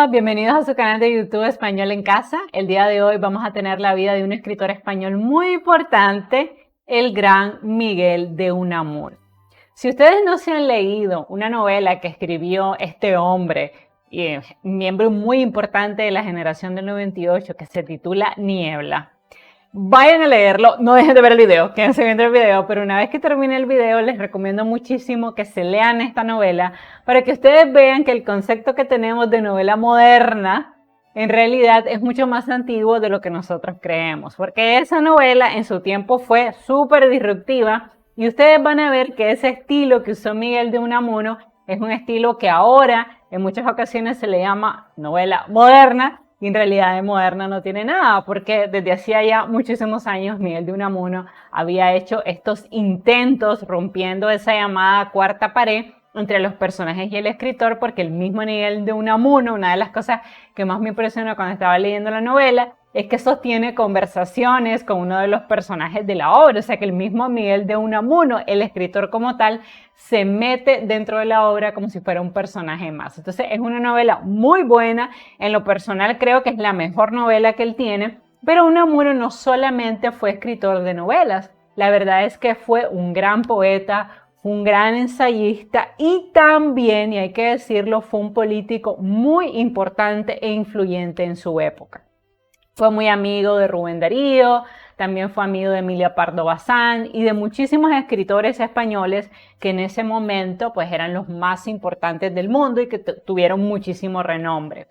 Hola, bienvenidos a su canal de YouTube Español en Casa. El día de hoy vamos a tener la vida de un escritor español muy importante, el gran Miguel de Unamuno. Si ustedes no se han leído una novela que escribió este hombre, miembro muy importante de la generación del 98, que se titula Niebla, vayan a leerlo, no dejen de ver el video, quédense viendo el video, pero una vez que termine el video les recomiendo muchísimo que se lean esta novela para que ustedes vean que el concepto que tenemos de novela moderna en realidad es mucho más antiguo de lo que nosotros creemos, porque esa novela en su tiempo fue súper disruptiva y ustedes van a ver que ese estilo que usó Miguel de Unamuno es un estilo que ahora en muchas ocasiones se le llama novela moderna, y en realidad de moderna no tiene nada, porque desde hacía ya muchísimos años Miguel de Unamuno había hecho estos intentos rompiendo esa llamada cuarta pared entre los personajes y el escritor, porque el mismo Miguel de Unamuno, una de las cosas que más me impresionó cuando estaba leyendo la novela, es que sostiene conversaciones con uno de los personajes de la obra, o sea que el mismo Miguel de Unamuno, el escritor como tal, se mete dentro de la obra como si fuera un personaje más. Entonces es una novela muy buena, en lo personal creo que es la mejor novela que él tiene, pero Unamuno no solamente fue escritor de novelas, la verdad es que fue un gran poeta, un gran ensayista y también, y hay que decirlo, fue un político muy importante e influyente en su época. Fue muy amigo de Rubén Darío, también fue amigo de Emilia Pardo Bazán y de muchísimos escritores españoles que en ese momento pues eran los más importantes del mundo y que tuvieron muchísimo renombre.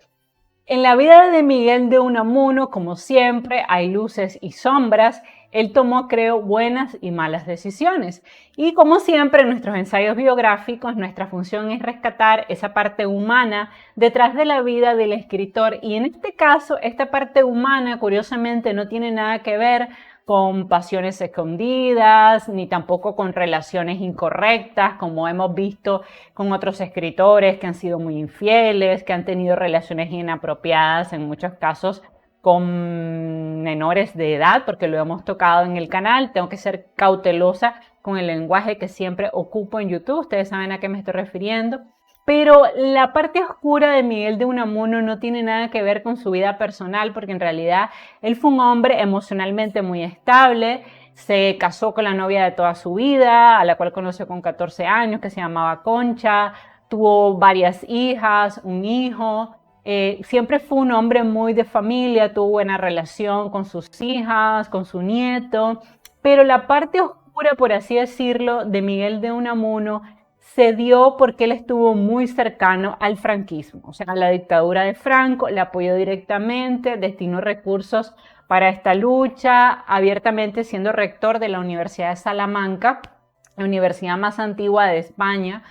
En la vida de Miguel de Unamuno, como siempre, hay luces y sombras. Él tomó, creo, buenas y malas decisiones. Y como siempre, en nuestros ensayos biográficos, nuestra función es rescatar esa parte humana detrás de la vida del escritor. Y en este caso, esta parte humana, curiosamente, no tiene nada que ver con pasiones escondidas, ni tampoco con relaciones incorrectas, como hemos visto con otros escritores que han sido muy infieles, que han tenido relaciones inapropiadas, en muchos casos con menores de edad, porque lo hemos tocado en el canal. Tengo que ser cautelosa con el lenguaje que siempre ocupo en YouTube, ustedes saben a qué me estoy refiriendo. Pero la parte oscura de Miguel de Unamuno no tiene nada que ver con su vida personal, porque en realidad él fue un hombre emocionalmente muy estable, se casó con la novia de toda su vida, a la cual conoció con 14 años, que se llamaba Concha, tuvo varias hijas, un hijo, siempre fue un hombre muy de familia, tuvo buena relación con sus hijas, con su nieto, pero la parte oscura, por así decirlo, de Miguel de Unamuno se dio porque él estuvo muy cercano al franquismo, o sea, a la dictadura de Franco, le apoyó directamente, destinó recursos para esta lucha, abiertamente siendo rector de la Universidad de Salamanca, la universidad más antigua de España,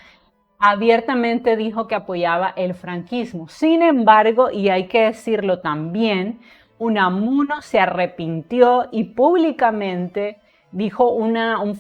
abiertamente dijo que apoyaba el franquismo. Sin embargo, y hay que decirlo también, Unamuno se arrepintió y públicamente dijo un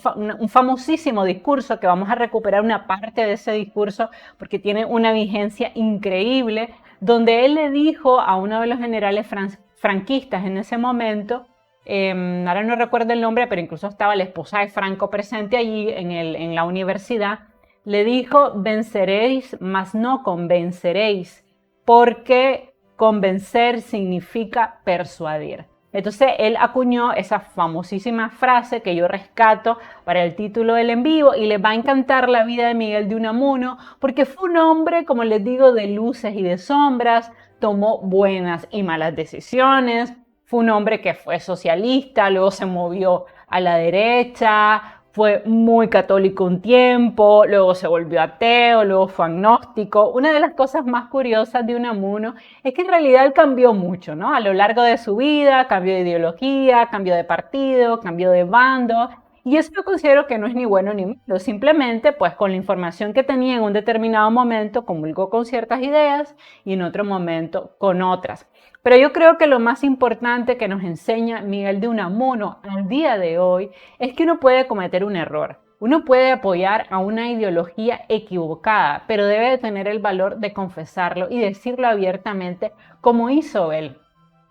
famosísimo discurso, que vamos a recuperar una parte de ese discurso porque tiene una vigencia increíble, donde él le dijo a uno de los generales franquistas en ese momento, ahora no recuerdo el nombre, pero incluso estaba la esposa de Franco presente allí en la universidad, le dijo: venceréis, mas no convenceréis, porque convencer significa persuadir. Entonces él acuñó esa famosísima frase que yo rescato para el título del en vivo, y les va a encantar la vida de Miguel de Unamuno porque fue un hombre, como les digo, de luces y de sombras, tomó buenas y malas decisiones, fue un hombre que fue socialista, luego se movió a la derecha, fue muy católico un tiempo, luego se volvió ateo, luego fue agnóstico. Una de las cosas más curiosas de Unamuno es que en realidad él cambió mucho, ¿no? A lo largo de su vida, cambió de ideología, cambió de partido, cambió de bando. Y eso yo considero que no es ni bueno ni malo, simplemente pues con la información que tenía en un determinado momento comulgó con ciertas ideas y en otro momento con otras. Pero yo creo que lo más importante que nos enseña Miguel de Unamuno al día de hoy es que uno puede cometer un error. Uno puede apoyar a una ideología equivocada, pero debe de tener el valor de confesarlo y decirlo abiertamente como hizo él.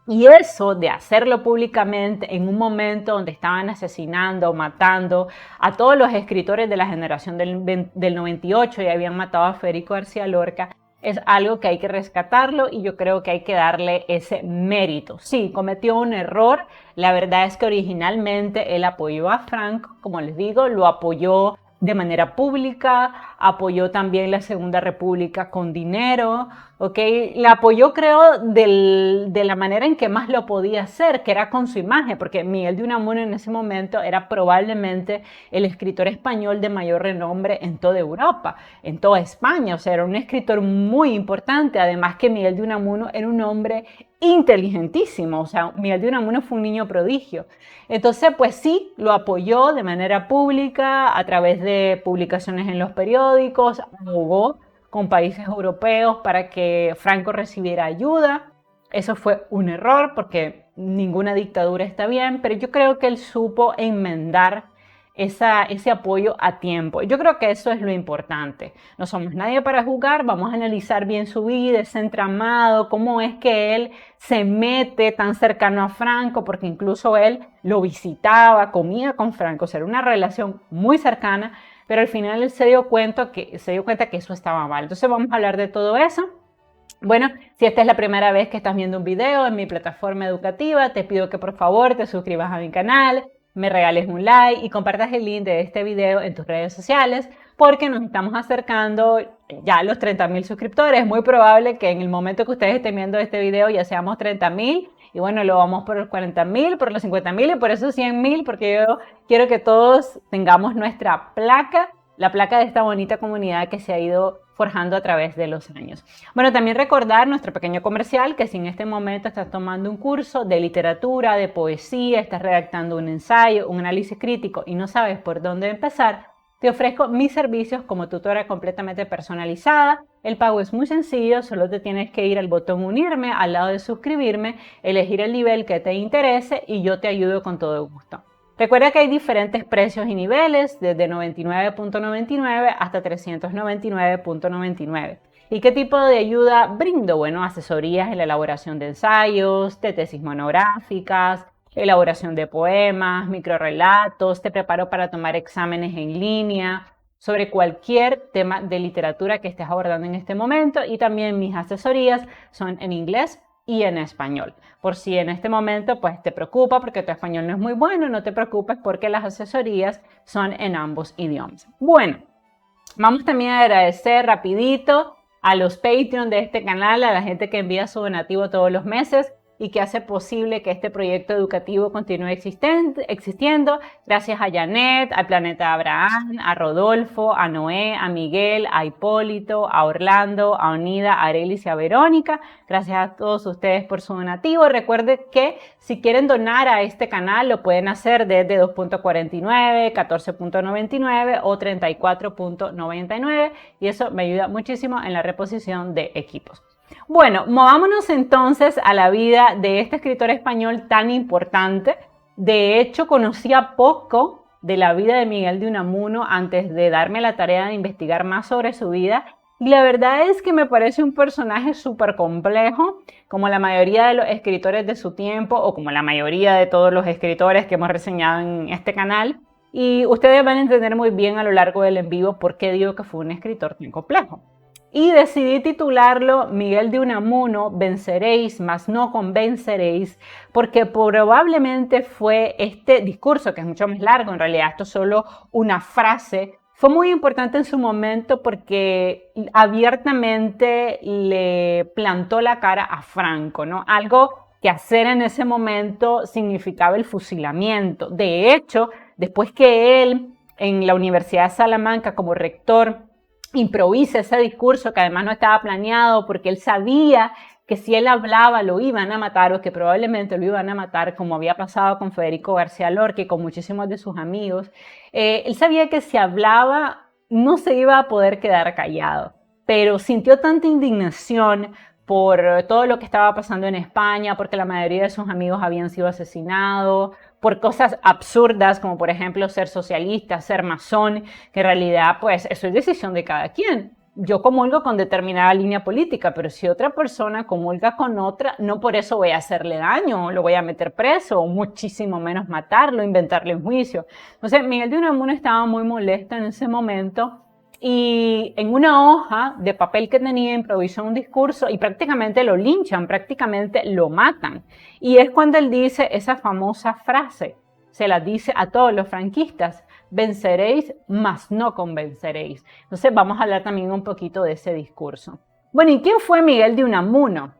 Y eso de hacerlo públicamente en un momento donde estaban asesinando, matando a todos los escritores de la generación del 98 y habían matado a Federico García Lorca, es algo que hay que rescatarlo y yo creo que hay que darle ese mérito. Sí, cometió un error. La verdad es que originalmente él apoyó a Franco, como les digo, lo apoyó de manera pública, apoyó también la Segunda República con dinero, ¿ok? La apoyó, creo, de la manera en que más lo podía hacer, que era con su imagen, porque Miguel de Unamuno en ese momento era probablemente el escritor español de mayor renombre en toda Europa, en toda España, o sea, era un escritor muy importante, además que Miguel de Unamuno era un hombre inteligentísimo, o sea, Miguel de Unamuno fue un niño prodigio. Entonces, pues sí, lo apoyó de manera pública, a través de publicaciones en los periódicos, abogó con países europeos para que Franco recibiera ayuda. Eso fue un error porque ninguna dictadura está bien, pero yo creo que él supo enmendar ese apoyo a tiempo. Yo creo que eso es lo importante. No somos nadie para juzgar, vamos a analizar bien su vida, ese entramado, cómo es que él se mete tan cercano a Franco, porque incluso él lo visitaba, comía con Franco, o sea, era una relación muy cercana, pero al final él se dio cuenta que eso estaba mal. Entonces vamos a hablar de todo eso. Bueno, si esta es la primera vez que estás viendo un video en mi plataforma educativa, te pido que por favor te suscribas a mi canal, me regales un like y compartas el link de este video en tus redes sociales porque nos estamos acercando ya a los 30.000 suscriptores. Es muy probable que en el momento que ustedes estén viendo este video ya seamos 30.000 y bueno, lo vamos por los 40.000, por los 50.000 y por esos 100.000 porque yo quiero que todos tengamos nuestra placa, la placa de esta bonita comunidad que se ha ido forjando a través de los años. Bueno, también recordar nuestro pequeño comercial, que si en este momento estás tomando un curso de literatura, de poesía, estás redactando un ensayo, un análisis crítico y no sabes por dónde empezar, te ofrezco mis servicios como tutora completamente personalizada. El pago es muy sencillo, solo te tienes que ir al botón unirme, al lado de suscribirme, elegir el nivel que te interese y yo te ayudo con todo gusto. Recuerda que hay diferentes precios y niveles, desde 99.99 hasta 399.99. ¿Y qué tipo de ayuda brindo? Bueno, asesorías en la elaboración de ensayos, de tesis monográficas, elaboración de poemas, microrrelatos, te preparo para tomar exámenes en línea sobre cualquier tema de literatura que estés abordando en este momento y también mis asesorías son en inglés y en español. Por si en este momento pues te preocupa porque tu español no es muy bueno, no te preocupes porque las asesorías son en ambos idiomas. Bueno, vamos también a agradecer rapidito a los Patreon de este canal, a la gente que envía su donativo todos los meses y que hace posible que este proyecto educativo continúe existiendo. Gracias a Janet, al Planeta Abraham, a Rodolfo, a Noé, a Miguel, a Hipólito, a Orlando, a Onida, a Arelis y a Verónica. Gracias a todos ustedes por su donativo. Recuerden que si quieren donar a este canal lo pueden hacer desde 2.49, 14.99 o 34.99 y eso me ayuda muchísimo en la reposición de equipos. Bueno, movámonos entonces a la vida de este escritor español tan importante. De hecho, conocía poco de la vida de Miguel de Unamuno antes de darme la tarea de investigar más sobre su vida. Y la verdad es que me parece un personaje súper complejo, como la mayoría de los escritores de su tiempo o como la mayoría de todos los escritores que hemos reseñado en este canal. Y ustedes van a entender muy bien a lo largo del en vivo por qué digo que fue un escritor tan complejo. Y decidí titularlo Miguel de Unamuno, venceréis, mas no convenceréis, porque probablemente fue este discurso, que es mucho más largo, en realidad esto es solo una frase, fue muy importante en su momento porque abiertamente le plantó la cara a Franco, ¿no? Algo que hacer en ese momento significaba el fusilamiento. De hecho, después que él en la Universidad de Salamanca como rector improvisa ese discurso que además no estaba planeado porque él sabía que si él hablaba lo iban a matar o que probablemente lo iban a matar como había pasado con Federico García Lorca y con muchísimos de sus amigos. Él sabía que si hablaba no se iba a poder quedar callado, pero sintió tanta indignación por todo lo que estaba pasando en España, porque la mayoría de sus amigos habían sido asesinados, por cosas absurdas como por ejemplo ser socialista, ser masón, que en realidad pues eso es decisión de cada quien. Yo comulgo con determinada línea política, pero si otra persona comulga con otra, no por eso voy a hacerle daño, lo voy a meter preso, o muchísimo menos matarlo, inventarle un juicio. Entonces Miguel de Unamuno estaba muy molesto en ese momento y en una hoja de papel que tenía improvisó un discurso y prácticamente lo linchan, prácticamente lo matan. Y es cuando él dice esa famosa frase, se la dice a todos los franquistas: venceréis, mas no convenceréis. Entonces vamos a hablar también un poquito de ese discurso. Bueno, ¿y quién fue Miguel de Unamuno?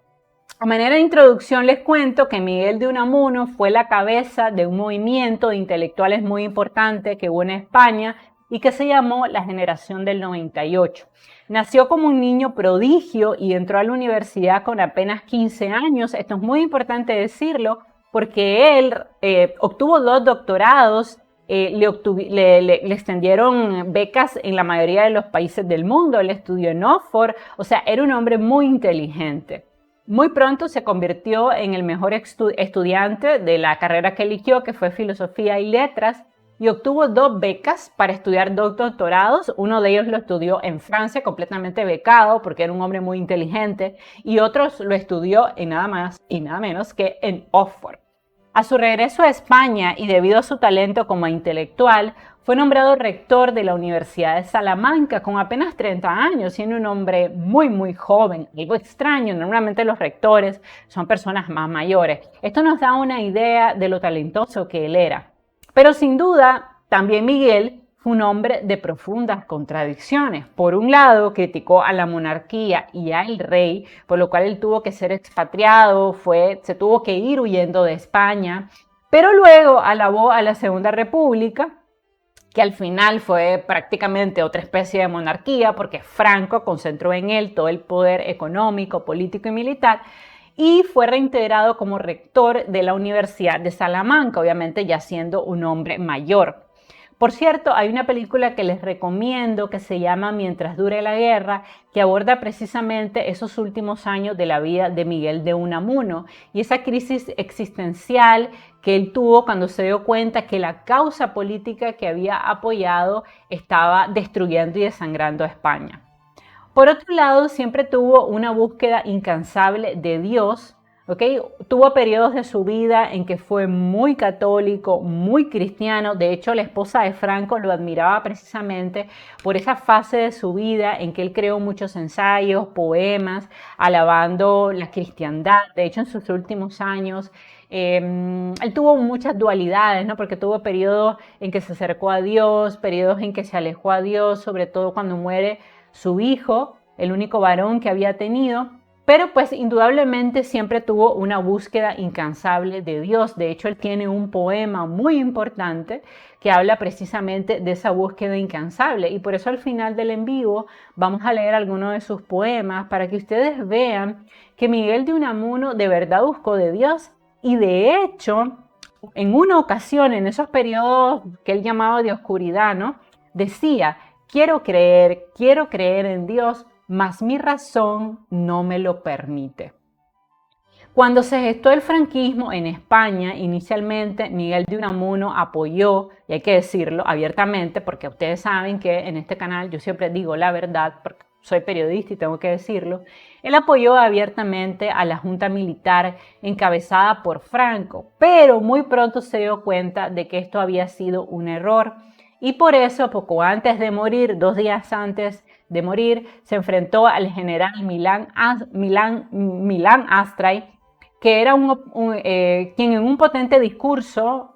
A manera de introducción les cuento que Miguel de Unamuno fue la cabeza de un movimiento de intelectuales muy importante que hubo en España y que se llamó la Generación del 98. Nació como un niño prodigio y entró a la universidad con apenas 15 años. Esto es muy importante decirlo porque él obtuvo 2 doctorados, le extendieron becas en la mayoría de los países del mundo, él estudió en Oxford, o sea, era un hombre muy inteligente. Muy pronto se convirtió en el mejor estudiante de la carrera que eligió, que fue Filosofía y Letras, y obtuvo 2 becas para estudiar 2 doctorados. Uno de ellos lo estudió en Francia, completamente becado, porque era un hombre muy inteligente, y otro lo estudió en nada más y nada menos que en Oxford. A su regreso a España y debido a su talento como intelectual, fue nombrado rector de la Universidad de Salamanca con apenas 30 años, siendo un hombre muy joven, algo extraño. Normalmente los rectores son personas más mayores. Esto nos da una idea de lo talentoso que él era. Pero sin duda, también Miguel fue un hombre de profundas contradicciones. Por un lado, criticó a la monarquía y al rey, por lo cual él tuvo que ser expatriado, se tuvo que ir huyendo de España, pero luego alabó a la Segunda República, que al final fue prácticamente otra especie de monarquía, porque Franco concentró en él todo el poder económico, político y militar, y fue reintegrado como rector de la Universidad de Salamanca, obviamente ya siendo un hombre mayor. Por cierto, hay una película que les recomiendo que se llama Mientras dure la guerra, que aborda precisamente esos últimos años de la vida de Miguel de Unamuno y esa crisis existencial que él tuvo cuando se dio cuenta que la causa política que había apoyado estaba destruyendo y desangrando a España. Por otro lado, siempre tuvo una búsqueda incansable de Dios. ¿Okay? Tuvo periodos de su vida en que fue muy católico, muy cristiano. De hecho, la esposa de Franco lo admiraba precisamente por esa fase de su vida en que él creó muchos ensayos, poemas, alabando la cristiandad. De hecho, en sus últimos años, él tuvo muchas dualidades, ¿no? Porque tuvo periodos en que se acercó a Dios, periodos en que se alejó a Dios, sobre todo cuando muere su hijo, el único varón que había tenido. Pero pues indudablemente siempre tuvo una búsqueda incansable de Dios. De hecho, él tiene un poema muy importante que habla precisamente de esa búsqueda incansable. Y por eso al final del en vivo vamos a leer algunos de sus poemas para que ustedes vean que Miguel de Unamuno de verdad buscó de Dios. Y de hecho, en una ocasión, en esos periodos que él llamaba de oscuridad, ¿no? Decía: quiero creer en Dios, mas mi razón no me lo permite. Cuando se gestó el franquismo en España, inicialmente Miguel de Unamuno apoyó, y hay que decirlo abiertamente, porque ustedes saben que en este canal yo siempre digo la verdad, porque soy periodista y tengo que decirlo, él apoyó abiertamente a la junta militar encabezada por Franco, pero muy pronto se dio cuenta de que esto había sido un error. Y por eso, poco antes de morir, 2 días antes de morir, se enfrentó al general Milán Astray, que era quien en un potente discurso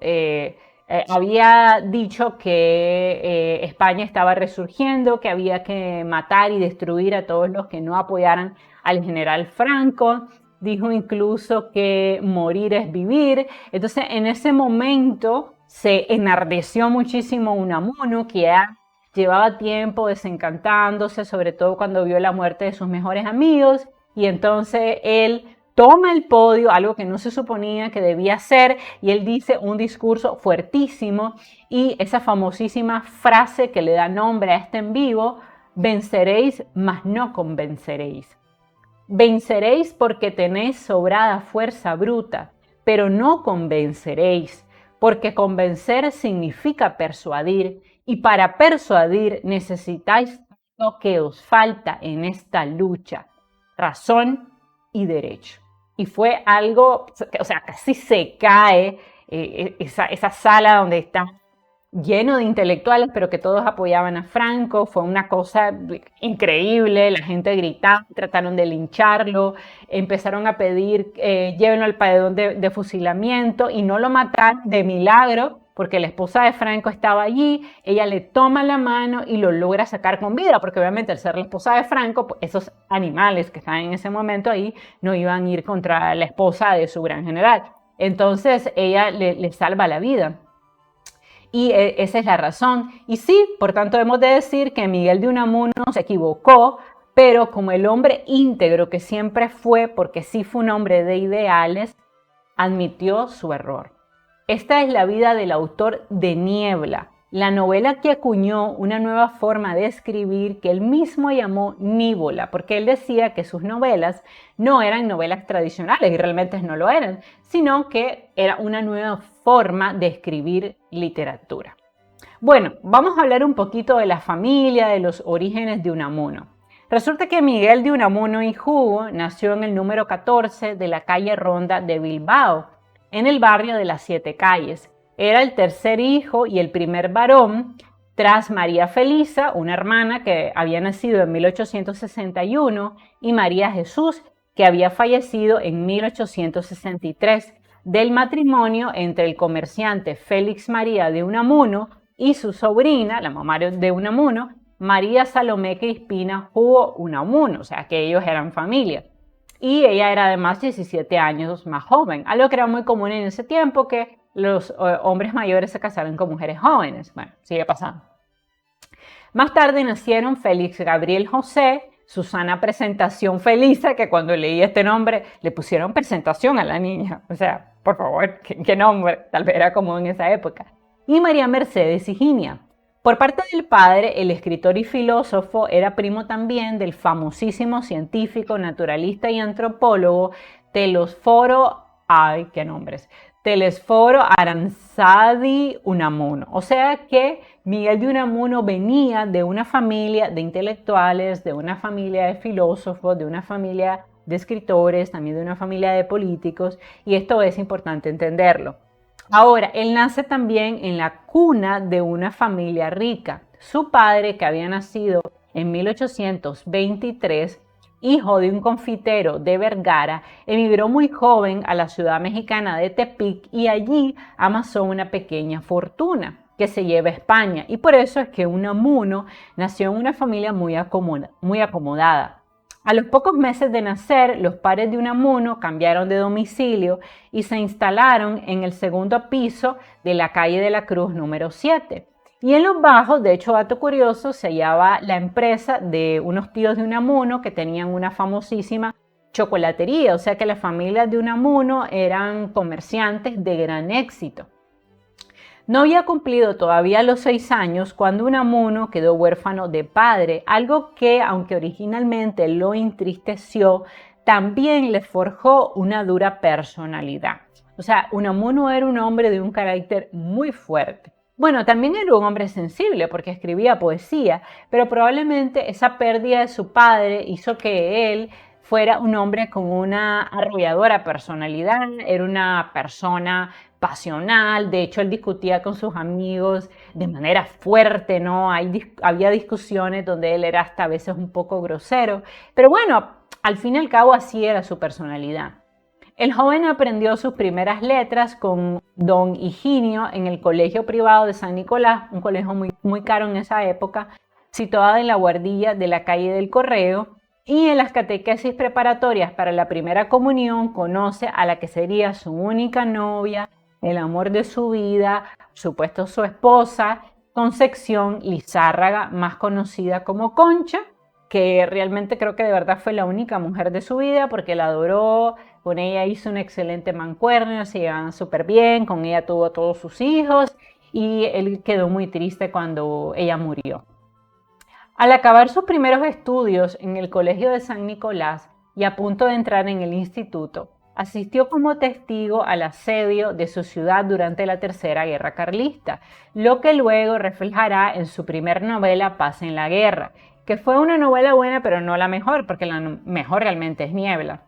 había dicho que España estaba resurgiendo, que había que matar y destruir a todos los que no apoyaran al general Franco. Dijo incluso que morir es vivir. Entonces, en ese momento se enardeció muchísimo Unamuno, que ya llevaba tiempo desencantándose, sobre todo cuando vio la muerte de sus mejores amigos, y entonces él toma el podio, algo que no se suponía que debía hacer, y él dice un discurso fuertísimo y esa famosísima frase que le da nombre a este en vivo: venceréis, mas no convenceréis. Venceréis porque tenéis sobrada fuerza bruta, pero no convenceréis, porque convencer significa persuadir, y para persuadir necesitáis lo que os falta en esta lucha: razón y derecho. Y fue algo, o sea, casi se cae esa sala donde está lleno de intelectuales, pero que todos apoyaban a Franco. Fue una cosa increíble, la gente gritaba, trataron de lincharlo, empezaron a pedir llévenlo al pabellón de fusilamiento y no lo mataron de milagro, porque la esposa de Franco estaba allí, ella le toma la mano y lo logra sacar con vida, porque obviamente al ser la esposa de Franco, pues esos animales que estaban en ese momento ahí no iban a ir contra la esposa de su gran general. Entonces ella le salva la vida. Y esa es la razón. Y sí, por tanto, hemos de decir que Miguel de Unamuno se equivocó, pero como el hombre íntegro que siempre fue, porque sí fue un hombre de ideales, admitió su error. Esta es la vida del autor de Niebla, la novela que acuñó una nueva forma de escribir que él mismo llamó Nívola, porque él decía que sus novelas no eran novelas tradicionales, y realmente no lo eran, sino que era una nueva forma de escribir literatura. Bueno, vamos a hablar un poquito de la familia, de los orígenes de Unamuno. Resulta que Miguel de Unamuno y Hugo nació en el número 14 de la calle Ronda de Bilbao, en el barrio de las Siete Calles. Era el tercer hijo y el primer varón tras María Felisa, una hermana que había nacido en 1861, y María Jesús, que había fallecido en 1863, del matrimonio entre el comerciante Félix María de Unamuno y su sobrina, la mamá de Unamuno, María Salomé Crispina Hugo Unamuno, o sea que ellos eran familia. Y ella era además 17 años más joven, algo que era muy común en ese tiempo, que los hombres mayores se casaran con mujeres jóvenes. Bueno, sigue pasando. Más tarde nacieron Félix Gabriel José, Susana Presentación Felisa, que cuando leí este nombre le pusieron presentación a la niña. O sea, por favor, ¿qué nombre? Tal vez era común en esa época. Y María Mercedes Higinia. Por parte del padre, el escritor y filósofo era primo también del famosísimo científico, naturalista y antropólogo Telesforo, ay, qué nombres, Telesforo Aranzadi Unamuno. O sea que Miguel de Unamuno venía de una familia de intelectuales, de una familia de filósofos, de una familia de escritores, también de una familia de políticos, y esto es importante entenderlo. Ahora, él nace también en la cuna de una familia rica. Su padre, que había nacido en 1823, hijo de un confitero de Vergara, emigró muy joven a la ciudad mexicana de Tepic y allí amasó una pequeña fortuna que se lleva a España. Y por eso es que Unamuno nació en una familia muy acomodada. A los pocos meses de nacer, los padres de Unamuno cambiaron de domicilio y se instalaron en el segundo piso de la calle de la Cruz número 7. Y en los bajos, de hecho, dato curioso, se hallaba la empresa de unos tíos de Unamuno que tenían una famosísima chocolatería, o sea que las familias de Unamuno eran comerciantes de gran éxito. No había cumplido todavía los 6 años cuando Unamuno quedó huérfano de padre, algo que, aunque originalmente lo entristeció, también le forjó una dura personalidad. O sea, Unamuno era un hombre de un carácter muy fuerte. Bueno, también era un hombre sensible porque escribía poesía, pero probablemente esa pérdida de su padre hizo que él fuera un hombre con una arrolladora personalidad, era una persona pasional, de hecho él discutía con sus amigos de manera fuerte, ¿no? Había discusiones donde él era hasta a veces un poco grosero, pero bueno, al fin y al cabo así era su personalidad. El joven aprendió sus primeras letras con don Higinio en el colegio privado de San Nicolás, un colegio muy caro en esa época, situado en la buhardilla de la calle del Correo, y en las catequesis preparatorias para la primera comunión conoce a la que sería su única novia, el amor de su vida, supuesto su esposa, Concepción Lizárraga, más conocida como Concha, que realmente creo que de verdad fue la única mujer de su vida porque la adoró, con ella hizo una excelente mancuerna, se llevaban súper bien, con ella tuvo todos sus hijos y él quedó muy triste cuando ella murió. Al acabar sus primeros estudios en el Colegio de San Nicolás y a punto de entrar en el instituto, asistió como testigo al asedio de su ciudad durante la Tercera Guerra Carlista, lo que luego reflejará en su primer novela Paz en la Guerra, que fue una novela buena pero no la mejor, porque la mejor realmente es Niebla.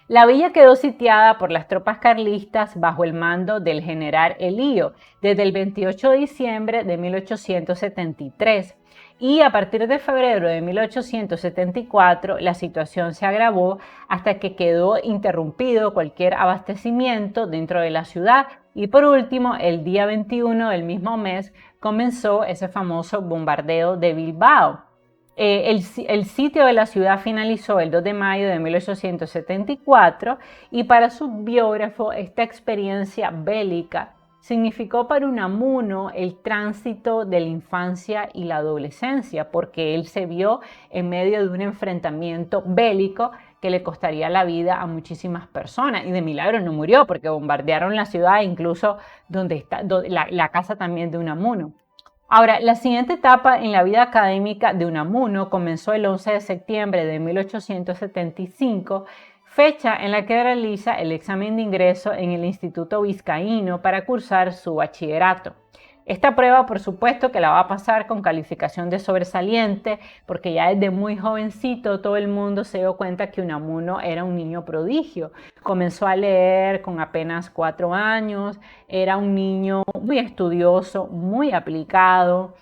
La villa quedó sitiada por las tropas carlistas bajo el mando del general Elío desde el 28 de diciembre de 1873 y a partir de febrero de 1874 la situación se agravó hasta que quedó interrumpido cualquier abastecimiento dentro de la ciudad y por último el día 21 del mismo mes comenzó ese famoso bombardeo de Bilbao. El sitio de la ciudad finalizó el 2 de mayo de 1874 y para su biógrafo esta experiencia bélica significó para Unamuno el tránsito de la infancia y la adolescencia, porque él se vio en medio de un enfrentamiento bélico que le costaría la vida a muchísimas personas y de milagro no murió porque bombardearon la ciudad, incluso donde está la casa también de Unamuno. Ahora, la siguiente etapa en la vida académica de Unamuno comenzó el 11 de septiembre de 1875, fecha en la que realiza el examen de ingreso en el Instituto Vizcaíno para cursar su bachillerato. Esta prueba, por supuesto, que la va a pasar con calificación de sobresaliente, porque ya desde muy jovencito todo el mundo se dio cuenta que Unamuno era un niño prodigio. Comenzó a leer con apenas 4 años, era un niño muy estudioso, muy aplicado,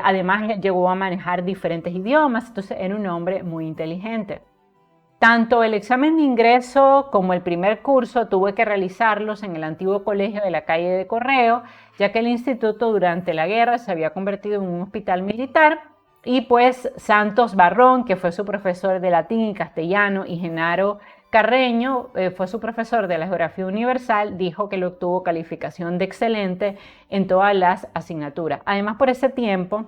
además llegó a manejar diferentes idiomas, entonces era un hombre muy inteligente. Tanto el examen de ingreso como el primer curso tuve que realizarlos en el antiguo colegio de la calle de Correo, ya que el instituto durante la guerra se había convertido en un hospital militar y pues Santos Barrón, que fue su profesor de latín y castellano, y Genaro Carreño, fue su profesor de la geografía universal, dijo que lo obtuvo calificación de excelente en todas las asignaturas. Además, por ese tiempo,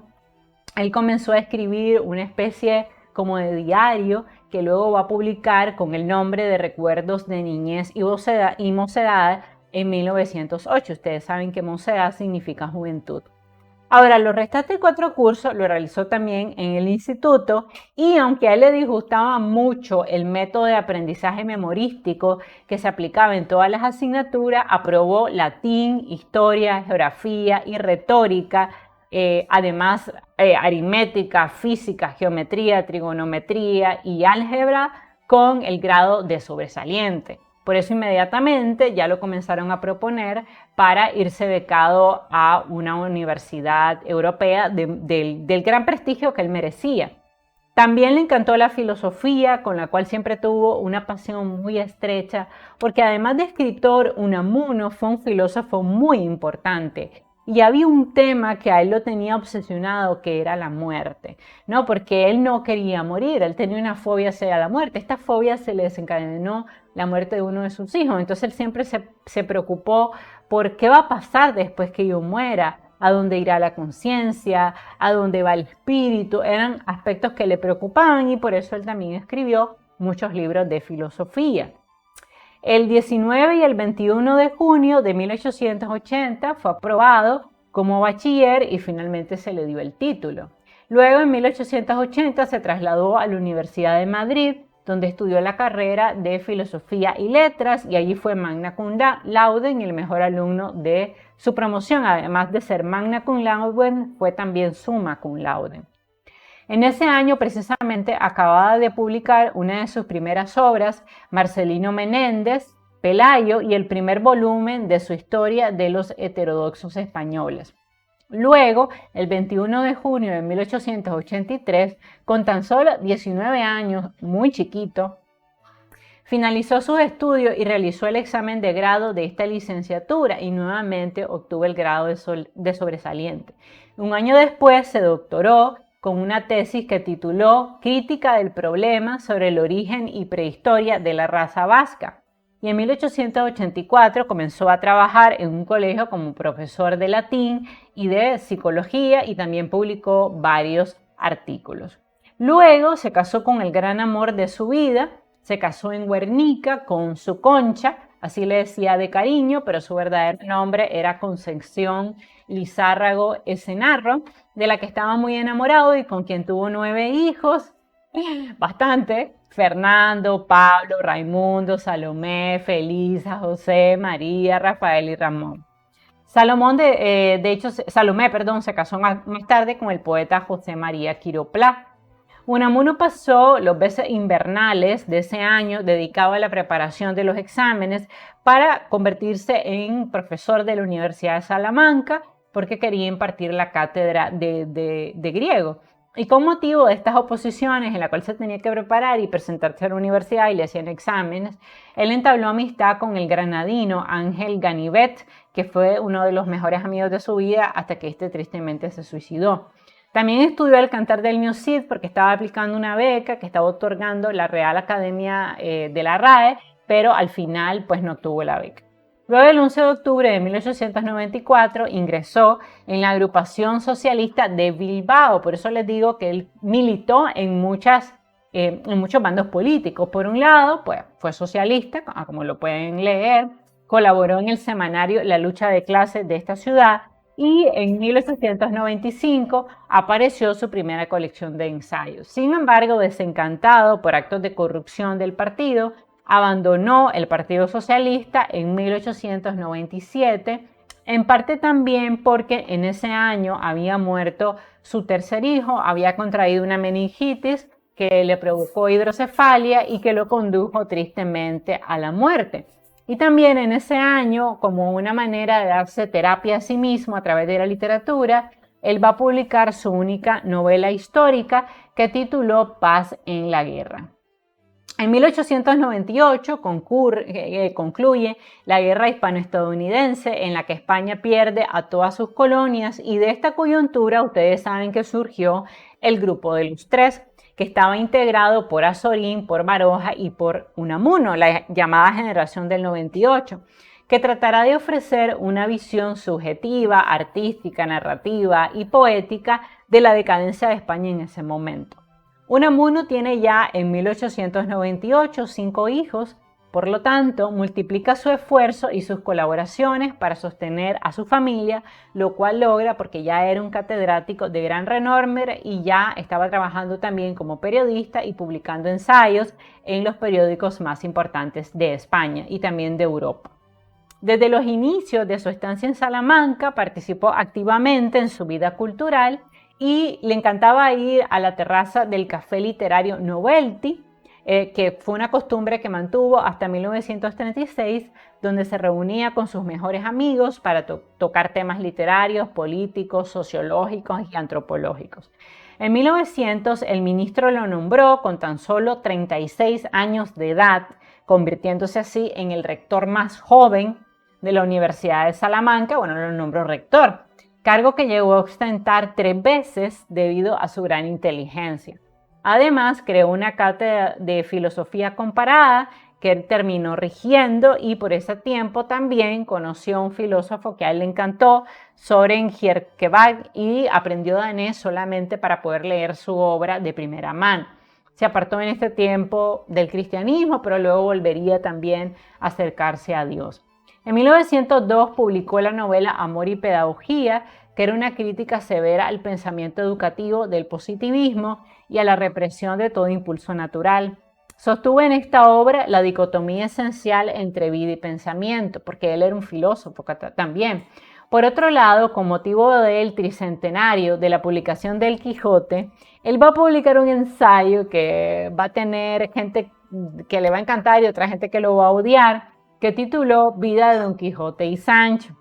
él comenzó a escribir una especie como de diario que luego va a publicar con el nombre de Recuerdos de Niñez y Mocedad en 1908. Ustedes saben que mocedad significa juventud. Ahora, los restantes 4 cursos lo realizó también en el instituto y aunque a él le disgustaba mucho el método de aprendizaje memorístico que se aplicaba en todas las asignaturas, aprobó latín, historia, geografía y retórica, además aritmética, física, geometría, trigonometría y álgebra con el grado de sobresaliente. Por eso inmediatamente ya lo comenzaron a proponer para irse becado a una universidad europea del gran prestigio que él merecía. También le encantó la filosofía, con la cual siempre tuvo una pasión muy estrecha, porque además de escritor, Unamuno fue un filósofo muy importante. Y había un tema que a él lo tenía obsesionado, que era la muerte, ¿no? Porque él no quería morir, él tenía una fobia hacia la muerte. Esta fobia se le desencadenó la muerte de uno de sus hijos. Entonces él siempre se preocupó por qué va a pasar después que yo muera, a dónde irá la conciencia, a dónde va el espíritu. Eran aspectos que le preocupaban y por eso él también escribió muchos libros de filosofía. El 19 y el 21 de junio de 1880 fue aprobado como bachiller y finalmente se le dio el título. Luego, en 1880, se trasladó a la Universidad de Madrid, donde estudió la carrera de Filosofía y Letras y allí fue magna cum laude y el mejor alumno de su promoción. Además de ser magna cum laude, fue también summa cum laude. En ese año, precisamente, acababa de publicar una de sus primeras obras, Marcelino Menéndez, Pelayo, y el primer volumen de su historia de los heterodoxos españoles. Luego, el 21 de junio de 1883, con tan solo 19 años, muy chiquito, finalizó sus estudios y realizó el examen de grado de esta licenciatura y nuevamente obtuvo el grado de sobresaliente. Un año después se doctoró con una tesis que tituló Crítica del problema sobre el origen y prehistoria de la raza vasca. Y en 1884 comenzó a trabajar en un colegio como profesor de latín y de psicología y también publicó varios artículos. Luego se casó con el gran amor de su vida, se casó en Guernica con su Concha, así le decía de cariño, pero su verdadero nombre era Concepción Lizárrago Ezenarro, de la que estaba muy enamorado y con quien tuvo 9 hijos, bastante: Fernando, Pablo, Raimundo, Salomé, Felisa, José, María, Rafael y Ramón. Salomé, se casó más tarde con el poeta José María Quiroplá. Unamuno pasó los meses invernales de ese año dedicado a la preparación de los exámenes para convertirse en profesor de la Universidad de Salamanca porque quería impartir la cátedra de griego. Y con motivo de estas oposiciones en las cuales se tenía que preparar y presentarse a la universidad y le hacían exámenes, él entabló amistad con el granadino Ángel Ganivet, que fue uno de los mejores amigos de su vida hasta que este tristemente se suicidó. También estudió el cantar del Mio Cid porque estaba aplicando una beca que estaba otorgando la Real Academia de la RAE, pero al final pues no obtuvo la beca. Luego, el 11 de octubre de 1894, ingresó en la agrupación socialista de Bilbao. Por eso les digo que él militó en muchos bandos políticos. Por un lado, pues fue socialista, como lo pueden leer, colaboró en el semanario La Lucha de Clases de esta ciudad y en 1895 apareció su primera colección de ensayos. Sin embargo, desencantado por actos de corrupción del partido, abandonó el Partido Socialista en 1897, en parte también porque en ese año había muerto su tercer hijo, había contraído una meningitis que le provocó hidrocefalia y que lo condujo tristemente a la muerte. Y también en ese año, como una manera de darse terapia a sí mismo a través de la literatura, él va a publicar su única novela histórica que tituló Paz en la Guerra. En 1898 concluye la guerra hispano-estadounidense en la que España pierde a todas sus colonias y de esta coyuntura ustedes saben que surgió el Grupo de los Tres, que estaba integrado por Azorín, por Baroja y por Unamuno, la llamada generación del 98, que tratará de ofrecer una visión subjetiva, artística, narrativa y poética de la decadencia de España en ese momento. Unamuno tiene ya en 1898 5 hijos, por lo tanto, multiplica su esfuerzo y sus colaboraciones para sostener a su familia, lo cual logra porque ya era un catedrático de gran renombre y ya estaba trabajando también como periodista y publicando ensayos en los periódicos más importantes de España y también de Europa. Desde los inicios de su estancia en Salamanca participó activamente en su vida cultural y le encantaba ir a la terraza del café literario Novelty, que fue una costumbre que mantuvo hasta 1936, donde se reunía con sus mejores amigos para tocar temas literarios, políticos, sociológicos y antropológicos. En 1900 el ministro lo nombró con tan solo 36 años de edad, convirtiéndose así en el rector más joven de la Universidad de Salamanca. Bueno, lo nombró rector, cargo que llegó a ostentar 3 veces debido a su gran inteligencia. Además, creó una cátedra de filosofía comparada que él terminó rigiendo y por ese tiempo también conoció a un filósofo que a él le encantó, Søren Kierkegaard, y aprendió danés solamente para poder leer su obra de primera mano. Se apartó en este tiempo del cristianismo, pero luego volvería también a acercarse a Dios. En 1902 publicó la novela Amor y Pedagogía, que era una crítica severa al pensamiento educativo del positivismo y a la represión de todo impulso natural. Sostuvo en esta obra la dicotomía esencial entre vida y pensamiento, porque él era un filósofo también. Por otro lado, con motivo del tricentenario de la publicación del Quijote, él va a publicar un ensayo que va a tener gente que le va a encantar y otra gente que lo va a odiar, que tituló Vida de Don Quijote y Sancho.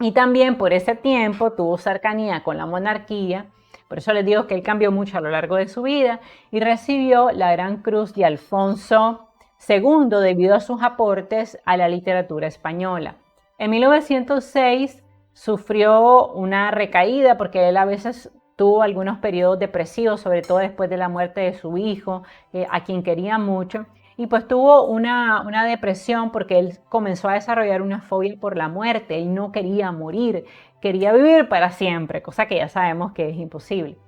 Y también por ese tiempo tuvo cercanía con la monarquía, por eso les digo que él cambió mucho a lo largo de su vida y recibió la Gran Cruz de Alfonso II debido a sus aportes a la literatura española. En 1906 sufrió una recaída porque él a veces tuvo algunos periodos depresivos, sobre todo después de la muerte de su hijo, a quien quería mucho. Y pues tuvo una depresión porque él comenzó a desarrollar una fobia por la muerte. Él no quería morir, quería vivir para siempre, cosa que ya sabemos que es imposible.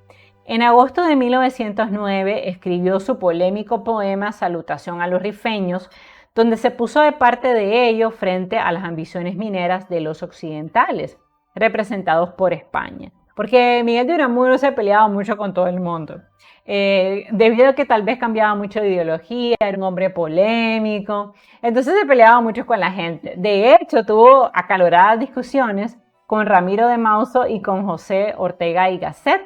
En agosto de 1909 escribió su polémico poema Salutación a los rifeños, donde se puso de parte de ellos frente a las ambiciones mineras de los occidentales, representados por España. Porque Miguel de Unamuno se peleaba mucho con todo el mundo. Debido a que tal vez cambiaba mucho de ideología, era un hombre polémico, entonces se peleaba mucho con la gente. De hecho, tuvo acaloradas discusiones con Ramiro de Mauzo y con José Ortega y Gasset.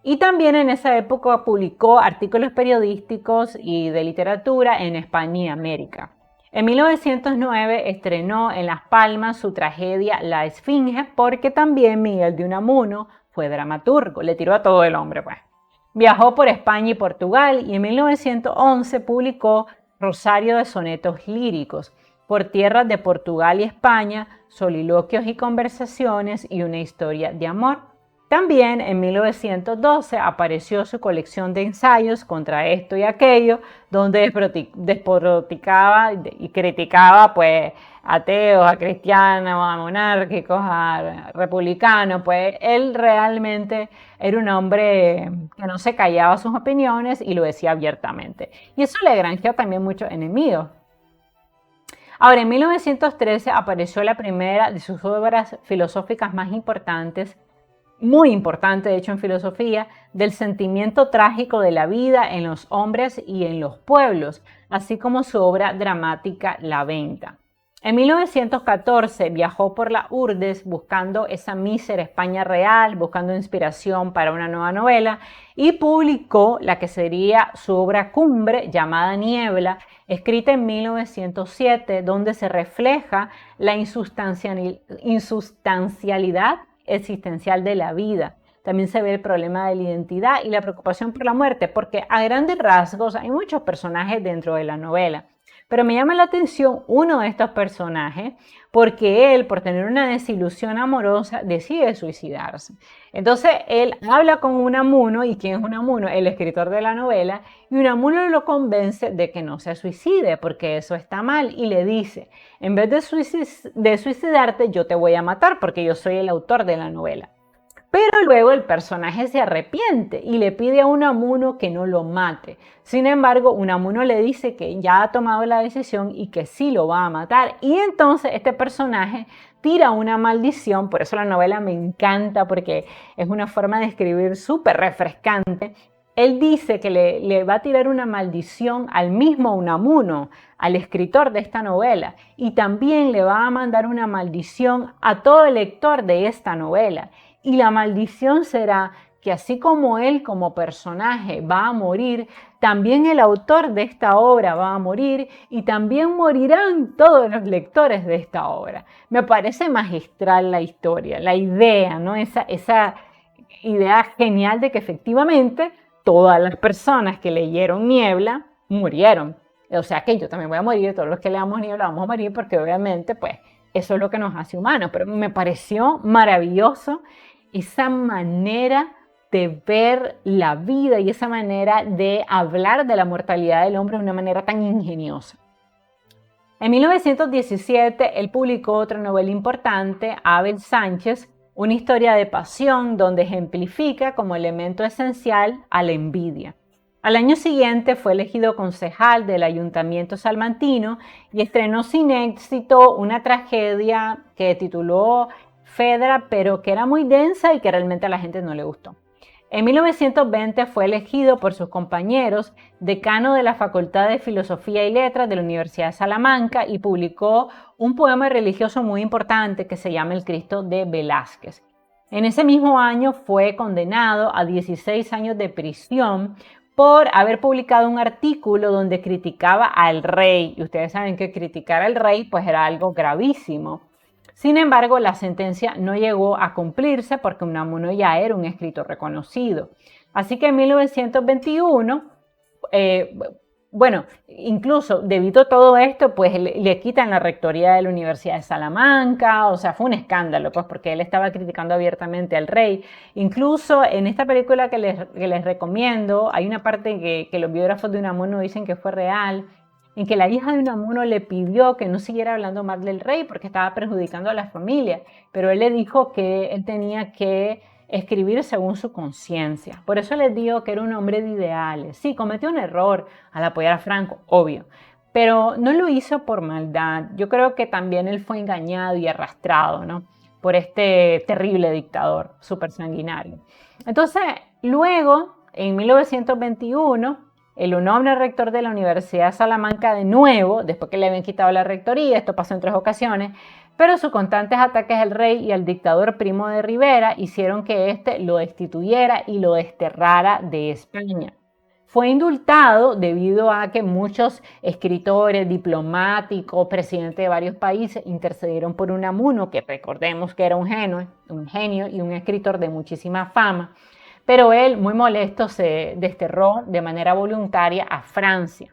Y también en esa época publicó artículos periodísticos y de literatura en España y América. En 1909 estrenó en Las Palmas su tragedia La Esfinge, porque también Miguel de Unamuno fue dramaturgo, le tiró a todo el hombre, pues. Viajó por España y Portugal y en 1911 publicó Rosario de sonetos líricos, Por tierras de Portugal y España, Soliloquios y conversaciones y una historia de amor. También en 1912 apareció su colección de ensayos Contra esto y aquello, donde despoticaba y criticaba pues ateos, a cristianos, a monárquicos, a republicanos. Pues él realmente era un hombre que no se callaba sus opiniones y lo decía abiertamente. Y eso le granjeó también muchos enemigos. Ahora, en 1913 apareció la primera de sus obras filosóficas más importantes, muy importante de hecho en filosofía, del sentimiento trágico de la vida en los hombres y en los pueblos, así como su obra dramática La Venta. En 1914 viajó por las Urdes buscando esa mísera España real, buscando inspiración para una nueva novela y publicó la que sería su obra cumbre llamada Niebla, escrita en 1907, donde se refleja la insustancialidad existencial de la vida. También se ve el problema de la identidad y la preocupación por la muerte, porque a grandes rasgos hay muchos personajes dentro de la novela. Pero me llama la atención uno de estos personajes porque él, por tener una desilusión amorosa, decide suicidarse. Entonces él habla con Unamuno, ¿y quién es Unamuno? El escritor de la novela, y Unamuno lo convence de que no se suicide porque eso está mal y le dice, en vez de suicidarte yo te voy a matar porque yo soy el autor de la novela. Pero luego el personaje se arrepiente y le pide a Unamuno que no lo mate. Sin embargo, Unamuno le dice que ya ha tomado la decisión y que sí lo va a matar. Y entonces este personaje tira una maldición, por eso la novela me encanta porque es una forma de escribir súper refrescante. Él dice que le va a tirar una maldición al mismo Unamuno, al escritor de esta novela, y también le va a mandar una maldición a todo el lector de esta novela. Y la maldición será que así como él como personaje va a morir, también el autor de esta obra va a morir y también morirán todos los lectores de esta obra. Me parece magistral la historia, la idea, ¿no? Esa idea genial de que efectivamente todas las personas que leyeron Niebla murieron. O sea que yo también voy a morir, todos los que leamos Niebla vamos a morir porque obviamente pues eso es lo que nos hace humanos. Pero me pareció maravilloso esa manera de ver la vida y esa manera de hablar de la mortalidad del hombre de una manera tan ingeniosa. En 1917 él publicó otra novela importante, Abel Sánchez, una historia de pasión donde ejemplifica como elemento esencial a la envidia. Al año siguiente fue elegido concejal del Ayuntamiento salmantino y estrenó sin éxito una tragedia que tituló Fedra, pero que era muy densa y que realmente a la gente no le gustó. En 1920 fue elegido por sus compañeros decano de la Facultad de Filosofía y Letras de la Universidad de Salamanca y publicó un poema religioso muy importante que se llama El Cristo de Velázquez. En ese mismo año fue condenado a 16 años de prisión por haber publicado un artículo donde criticaba al rey. Y ustedes saben que criticar al rey pues era algo gravísimo. Sin embargo, la sentencia no llegó a cumplirse porque Unamuno ya era un escritor reconocido. Así que en 1921, incluso debido a todo esto, pues le quitan la rectoría de la Universidad de Salamanca, o sea, fue un escándalo, pues porque él estaba criticando abiertamente al rey. Incluso en esta película que les recomiendo, hay una parte que los biógrafos de Unamuno dicen que fue real, en que la hija de Unamuno le pidió que no siguiera hablando mal del rey porque estaba perjudicando a la familia, pero él le dijo que él tenía que escribir según su conciencia. Por eso les digo que era un hombre de ideales. Sí, cometió un error al apoyar a Franco, obvio, pero no lo hizo por maldad. Yo creo que también él fue engañado y arrastrado, ¿no?, por este terrible dictador súper sanguinario. Entonces, luego, en 1921, él lo nombra rector de la Universidad de Salamanca de nuevo, después que le habían quitado la rectoría, esto pasó en 3 ocasiones, pero sus constantes ataques al rey y al dictador Primo de Rivera hicieron que éste lo destituyera y lo desterrara de España. Fue indultado debido a que muchos escritores, diplomáticos, presidentes de varios países intercedieron por Unamuno, que recordemos que era un genio y un escritor de muchísima fama, pero él, muy molesto, se desterró de manera voluntaria a Francia.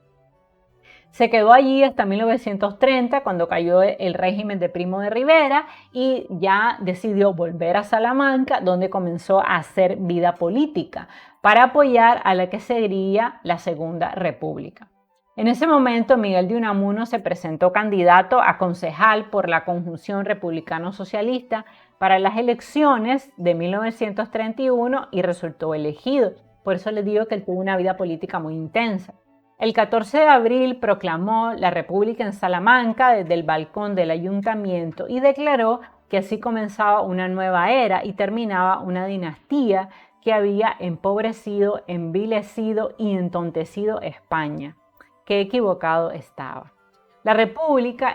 Se quedó allí hasta 1930, cuando cayó el régimen de Primo de Rivera, y ya decidió volver a Salamanca, donde comenzó a hacer vida política para apoyar a la que sería la Segunda República. En ese momento, Miguel de Unamuno se presentó candidato a concejal por la Conjunción Republicano-Socialista para las elecciones de 1931 y resultó elegido. Por eso les digo que él tuvo una vida política muy intensa. El 14 de abril proclamó la República en Salamanca desde el balcón del ayuntamiento y declaró que así comenzaba una nueva era y terminaba una dinastía que había empobrecido, envilecido y entontecido España. Qué equivocado estaba. La República,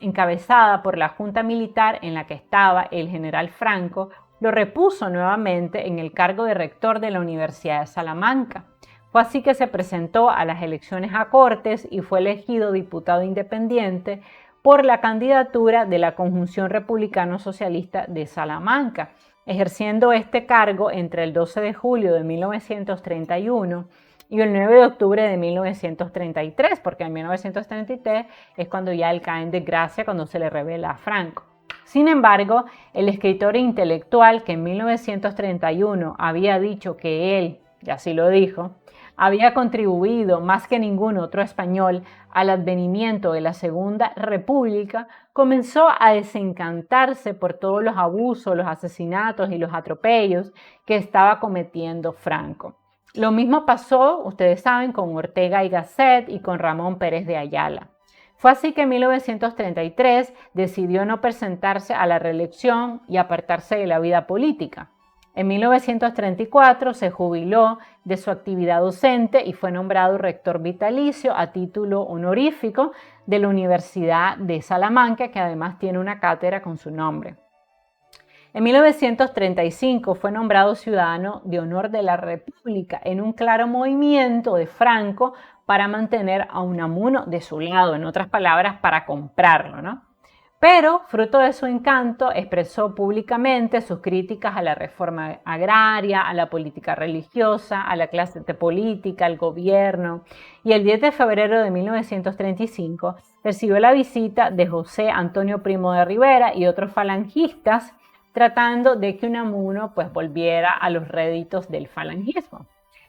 encabezada por la Junta Militar en la que estaba el general Franco, lo repuso nuevamente en el cargo de rector de la Universidad de Salamanca. Fue así que se presentó a las elecciones a Cortes y fue elegido diputado independiente por la candidatura de la Conjunción Republicano-Socialista de Salamanca, ejerciendo este cargo entre el 12 de julio de 1931 y el 9 de octubre de 1933, porque en 1933 es cuando ya él cae en desgracia, cuando se le revela a Franco. Sin embargo, el escritor e intelectual que en 1931 había dicho que él, y así lo dijo, había contribuido más que ningún otro español al advenimiento de la Segunda República, comenzó a desencantarse por todos los abusos, los asesinatos y los atropellos que estaba cometiendo Franco. Lo mismo pasó, ustedes saben, con Ortega y Gasset y con Ramón Pérez de Ayala. Fue así que en 1933 decidió no presentarse a la reelección y apartarse de la vida política. En 1934 se jubiló de su actividad docente y fue nombrado rector vitalicio a título honorífico de la Universidad de Salamanca, que además tiene una cátedra con su nombre. En 1935 fue nombrado ciudadano de honor de la República en un claro movimiento de Franco para mantener a Unamuno de su lado, en otras palabras, para comprarlo, ¿no? Pero, fruto de su encanto, expresó públicamente sus críticas a la reforma agraria, a la política religiosa, a la clase política, al gobierno. Y el 10 de febrero de 1935 recibió la visita de José Antonio Primo de Rivera y otros falangistas, tratando de que Unamuno volviera a los réditos del falangismo.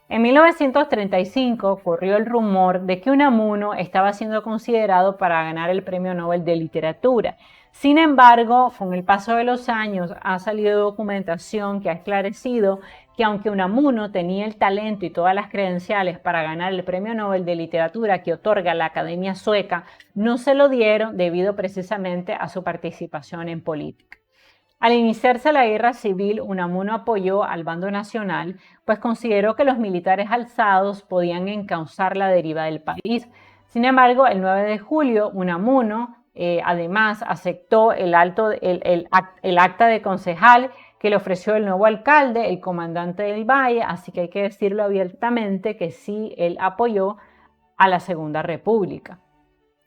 En 1935 corrió el rumor de que Unamuno estaba siendo considerado para ganar el Premio Nobel de Literatura. Sin embargo, con el paso de los años ha salido documentación que ha esclarecido que aunque Unamuno tenía el talento y todas las credenciales para ganar el Premio Nobel de Literatura que otorga la Academia Sueca, no se lo dieron debido precisamente a su participación en política. Al iniciarse la guerra civil, Unamuno apoyó al bando nacional, pues consideró que los militares alzados podían encauzar la deriva del país. Sin embargo, el 9 de julio, Unamuno además aceptó el acta de concejal que le ofreció el nuevo alcalde, el comandante del Valle, así que hay que decirlo abiertamente que sí, él apoyó a la Segunda República.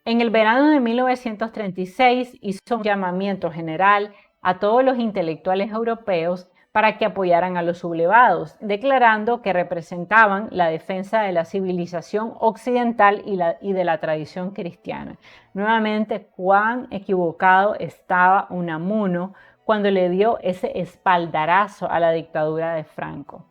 En el verano de 1936 hizo un llamamiento general a todos los intelectuales europeos para que apoyaran a los sublevados, declarando que representaban la defensa de la civilización occidental y de la tradición cristiana. Nuevamente, cuán equivocado estaba Unamuno cuando le dio ese espaldarazo a la dictadura de Franco.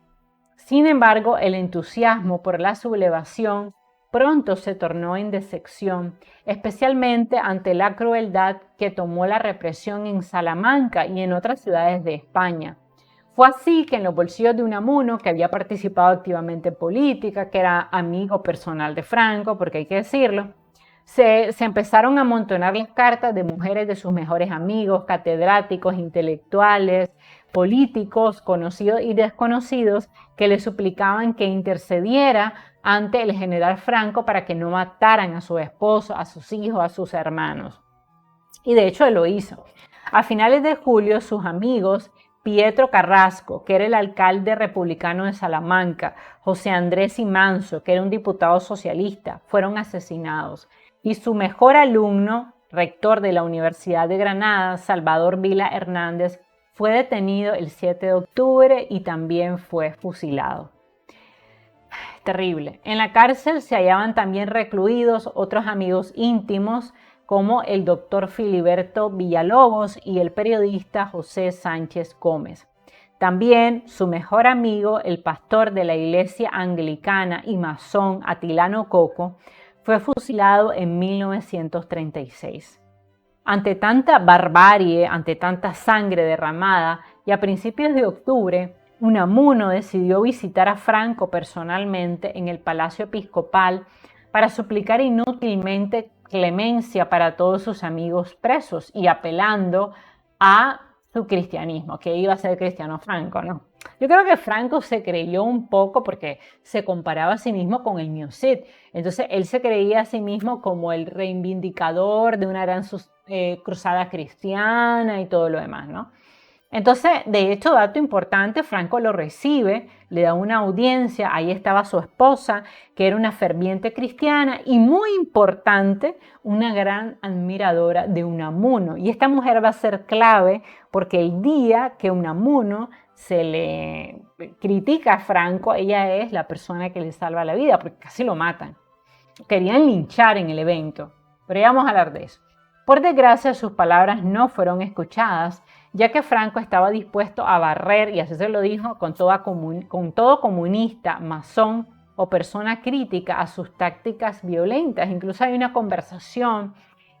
Sin embargo, el entusiasmo por la sublevación pronto se tornó en decepción, especialmente ante la crueldad que tomó la represión en Salamanca y en otras ciudades de España. Fue así que en los bolsillos de Unamuno, que había participado activamente en política, que era amigo personal de Franco, porque hay que decirlo, se empezaron a amontonar las cartas de mujeres de sus mejores amigos, catedráticos, intelectuales, políticos, conocidos y desconocidos, que le suplicaban que intercediera ante el general Franco para que no mataran a su esposo, a sus hijos, a sus hermanos. Y de hecho él lo hizo. A finales de julio, sus amigos Pietro Carrasco, que era el alcalde republicano de Salamanca, José Andrés y Manso, que era un diputado socialista, fueron asesinados. Y su mejor alumno, rector de la Universidad de Granada, Salvador Vila Hernández, fue detenido el 7 de octubre y también fue fusilado. Terrible. En la cárcel se hallaban también recluidos otros amigos íntimos como el doctor Filiberto Villalobos y el periodista José Sánchez Gómez. También su mejor amigo, el pastor de la iglesia anglicana y masón Atilano Coco, fue fusilado en 1936. Ante tanta barbarie, ante tanta sangre derramada, y a principios de octubre, Unamuno decidió visitar a Franco personalmente en el Palacio Episcopal para suplicar inútilmente clemencia para todos sus amigos presos y apelando a su cristianismo, que iba a ser cristiano Franco, ¿no? Yo creo que Franco se creyó un poco porque se comparaba a sí mismo con el Mio Cid. Entonces él se creía a sí mismo como el reivindicador de una gran cruzada cristiana y todo lo demás, ¿no? Entonces, de hecho, dato importante, Franco lo recibe, le da una audiencia, ahí estaba su esposa, que era una ferviente cristiana y muy importante, una gran admiradora de Unamuno. Y esta mujer va a ser clave porque el día que Unamuno se le critica a Franco, ella es la persona que le salva la vida, porque casi lo matan. Querían linchar en el evento, pero ya vamos a hablar de eso. Por desgracia, sus palabras no fueron escuchadas, ya que Franco estaba dispuesto a barrer, y así se lo dijo, con todo comunista, masón o persona crítica a sus tácticas violentas. Incluso hay una conversación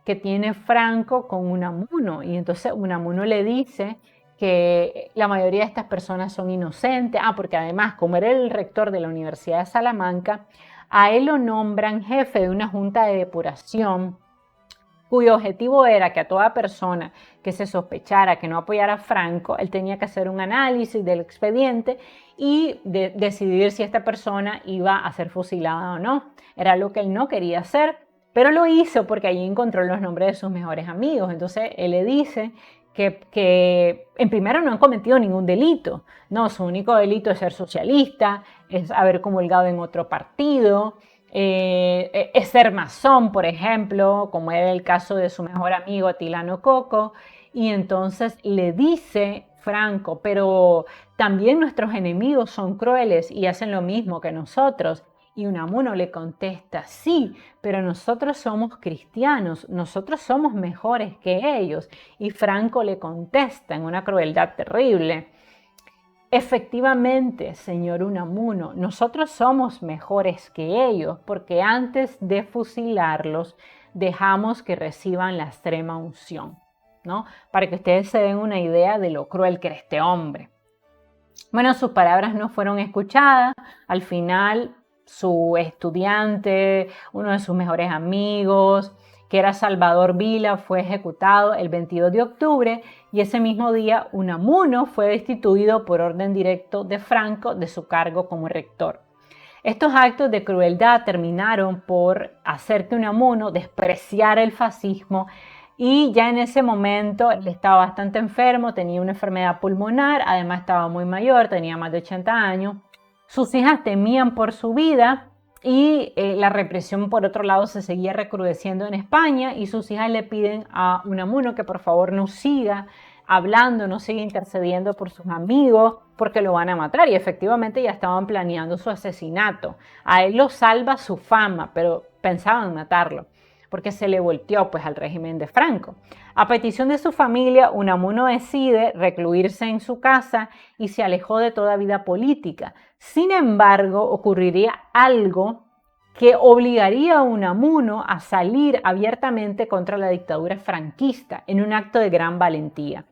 que tiene Franco con Unamuno, y entonces Unamuno le dice que la mayoría de estas personas son inocentes, porque además, como era el rector de la Universidad de Salamanca, a él lo nombran jefe de una junta de depuración cuyo objetivo era que a toda persona que se sospechara que no apoyara a Franco, él tenía que hacer un análisis del expediente y decidir si esta persona iba a ser fusilada o no. Era lo que él no quería hacer, pero lo hizo porque allí encontró los nombres de sus mejores amigos. Entonces él le dice que en primero no han cometido ningún delito. No, su único delito es ser socialista, es haber comulgado en otro partido, es ser masón, por ejemplo, como era el caso de su mejor amigo Atilano Coco. Y entonces le dice Franco, pero también nuestros enemigos son crueles y hacen lo mismo que nosotros. Y Unamuno le contesta, sí, pero nosotros somos cristianos, nosotros somos mejores que ellos. Y Franco le contesta en una crueldad terrible, efectivamente, señor Unamuno, nosotros somos mejores que ellos porque antes de fusilarlos dejamos que reciban la extrema unción, ¿no? Para que ustedes se den una idea de lo cruel que era este hombre. Bueno, sus palabras no fueron escuchadas. Al final, su estudiante, uno de sus mejores amigos, que era Salvador Vila, fue ejecutado el 22 de octubre y ese mismo día Unamuno fue destituido por orden directo de Franco de su cargo como rector. Estos actos de crueldad terminaron por hacer que Unamuno despreciara el fascismo y ya en ese momento él estaba bastante enfermo, tenía una enfermedad pulmonar, además estaba muy mayor, tenía más de 80 años. Sus hijas temían por su vida y la represión, por otro lado, se seguía recrudeciendo en España y sus hijas le piden a Unamuno que por favor no siga hablando, no siga intercediendo por sus amigos porque lo van a matar. Y efectivamente ya estaban planeando su asesinato. A él lo salva su fama, pero pensaban matarlo porque se le volteó pues al régimen de Franco. A petición de su familia, Unamuno decide recluirse en su casa y se alejó de toda vida política. Sin embargo, ocurriría algo que obligaría a Unamuno a salir abiertamente contra la dictadura franquista en un acto de gran valentía.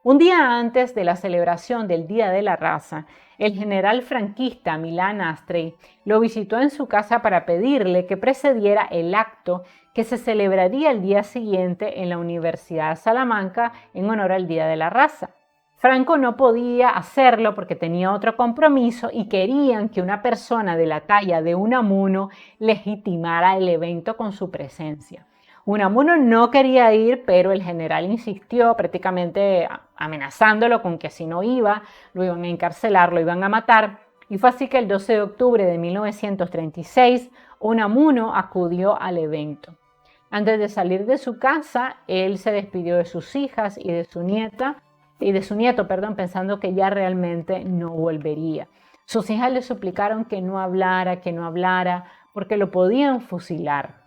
Un día antes de la celebración del Día de la Raza, el general franquista Milán Astrey lo visitó en su casa para pedirle que precediera el acto que se celebraría el día siguiente en la Universidad de Salamanca en honor al Día de la Raza. Franco no podía hacerlo porque tenía otro compromiso y querían que una persona de la talla de Unamuno legitimara el evento con su presencia. Unamuno no quería ir, pero el general insistió, prácticamente amenazándolo con que si no iba, lo iban a encarcelar, lo iban a matar. Y fue así que el 12 de octubre de 1936, Unamuno acudió al evento. Antes de salir de su casa, él se despidió de sus hijas y de su nieto, pensando que ya realmente no volvería. Sus hijas le suplicaron que no hablara, porque lo podían fusilar.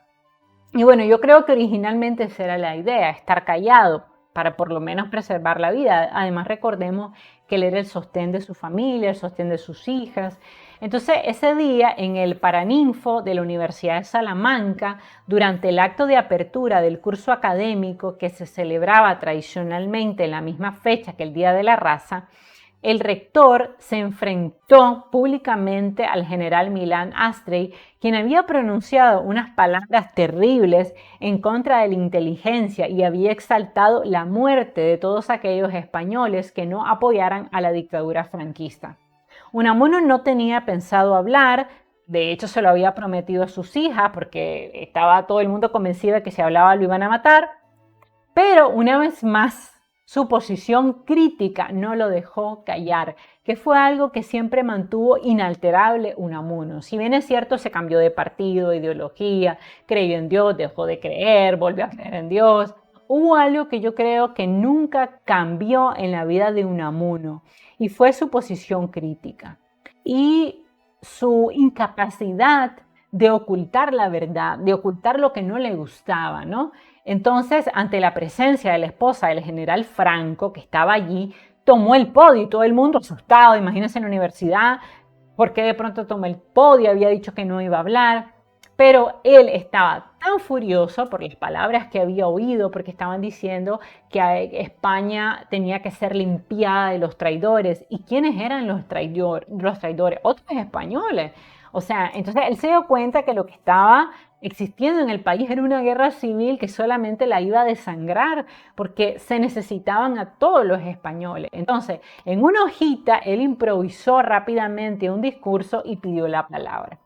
Y bueno, yo creo que originalmente esa era la idea, estar callado para por lo menos preservar la vida. Además, recordemos que él era el sostén de su familia, el sostén de sus hijas. Entonces, ese día en el Paraninfo de la Universidad de Salamanca, durante el acto de apertura del curso académico que se celebraba tradicionalmente en la misma fecha que el Día de la Raza, el rector se enfrentó públicamente al general Milán Astrey, quien había pronunciado unas palabras terribles en contra de la inteligencia y había exaltado la muerte de todos aquellos españoles que no apoyaran a la dictadura franquista. Unamuno no tenía pensado hablar, de hecho se lo había prometido a sus hijas porque estaba todo el mundo convencido de que si hablaba lo iban a matar, pero una vez más su posición crítica no lo dejó callar, que fue algo que siempre mantuvo inalterable Unamuno. Si bien es cierto, se cambió de partido, de ideología, creyó en Dios, dejó de creer, volvió a creer en Dios. Hubo algo que yo creo que nunca cambió en la vida de Unamuno y fue su posición crítica y su incapacidad de ocultar la verdad, de ocultar lo que no le gustaba, ¿no? Entonces, ante la presencia de la esposa del general Franco, que estaba allí, tomó el podio y todo el mundo asustado, imagínense en la universidad, ¿por qué de pronto tomó el podio? Había dicho que no iba a hablar, pero él estaba tan furioso por las palabras que había oído, porque estaban diciendo que España tenía que ser limpiada de los traidores. ¿Y quiénes eran los traidores? Otros españoles. O sea, entonces él se dio cuenta que lo que estaba existiendo en el país era una guerra civil que solamente la iba a desangrar porque se necesitaban a todos los españoles. Entonces, en una hojita, él improvisó rápidamente un discurso y pidió la palabra.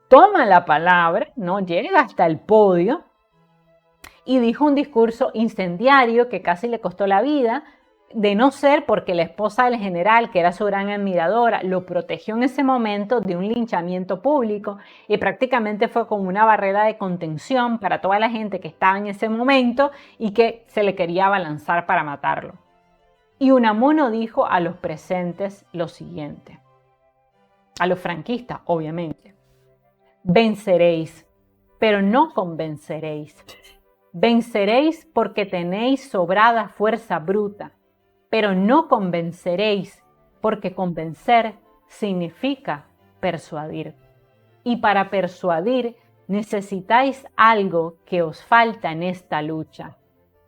Toma la palabra, ¿no? Llega hasta el podio y dijo un discurso incendiario que casi le costó la vida, de no ser porque la esposa del general, que era su gran admiradora, lo protegió en ese momento de un linchamiento público y prácticamente fue como una barrera de contención para toda la gente que estaba en ese momento y que se le quería abalanzar para matarlo. Y Unamuno dijo a los presentes lo siguiente, a los franquistas, obviamente: venceréis, pero no convenceréis. Venceréis porque tenéis sobrada fuerza bruta, pero no convenceréis, porque convencer significa persuadir. Y para persuadir necesitáis algo que os falta en esta lucha: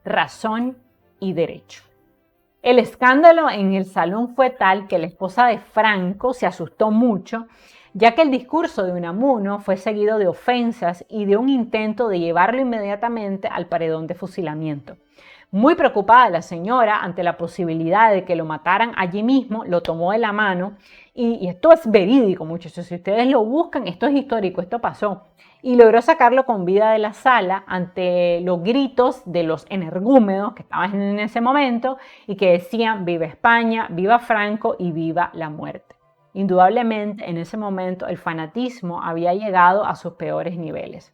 razón y derecho. El escándalo en el salón fue tal que la esposa de Franco se asustó mucho, ya que el discurso de Unamuno fue seguido de ofensas y de un intento de llevarlo inmediatamente al paredón de fusilamiento. Muy preocupada la señora ante la posibilidad de que lo mataran allí mismo, lo tomó de la mano y esto es verídico, muchachos. Si ustedes lo buscan, esto es histórico, esto pasó. Y logró sacarlo con vida de la sala ante los gritos de los energúmenos que estaban en ese momento y que decían: viva España, viva Franco y viva la muerte. Indudablemente, en ese momento el fanatismo había llegado a sus peores niveles.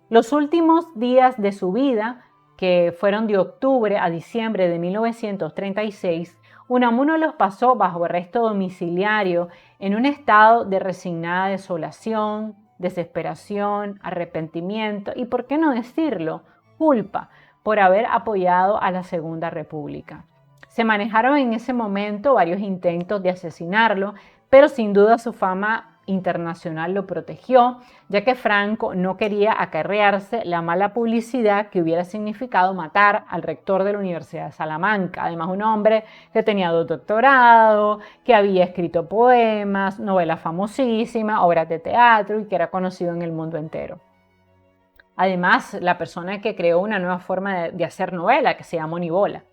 Los últimos días de su vida, que fueron de octubre a diciembre de 1936, Unamuno los pasó bajo arresto domiciliario en un estado de resignada desolación, desesperación, arrepentimiento y, por qué no decirlo, culpa por haber apoyado a la Segunda República. Se manejaron en ese momento varios intentos de asesinarlo, pero sin duda su fama internacional lo protegió, ya que Franco no quería acarrearse la mala publicidad que hubiera significado matar al rector de la Universidad de Salamanca. Además, un hombre que tenía 2 doctorados, que había escrito poemas, novelas famosísimas, obras de teatro y que era conocido en el mundo entero. Además, la persona que creó una nueva forma de hacer novela que se llama Onibola.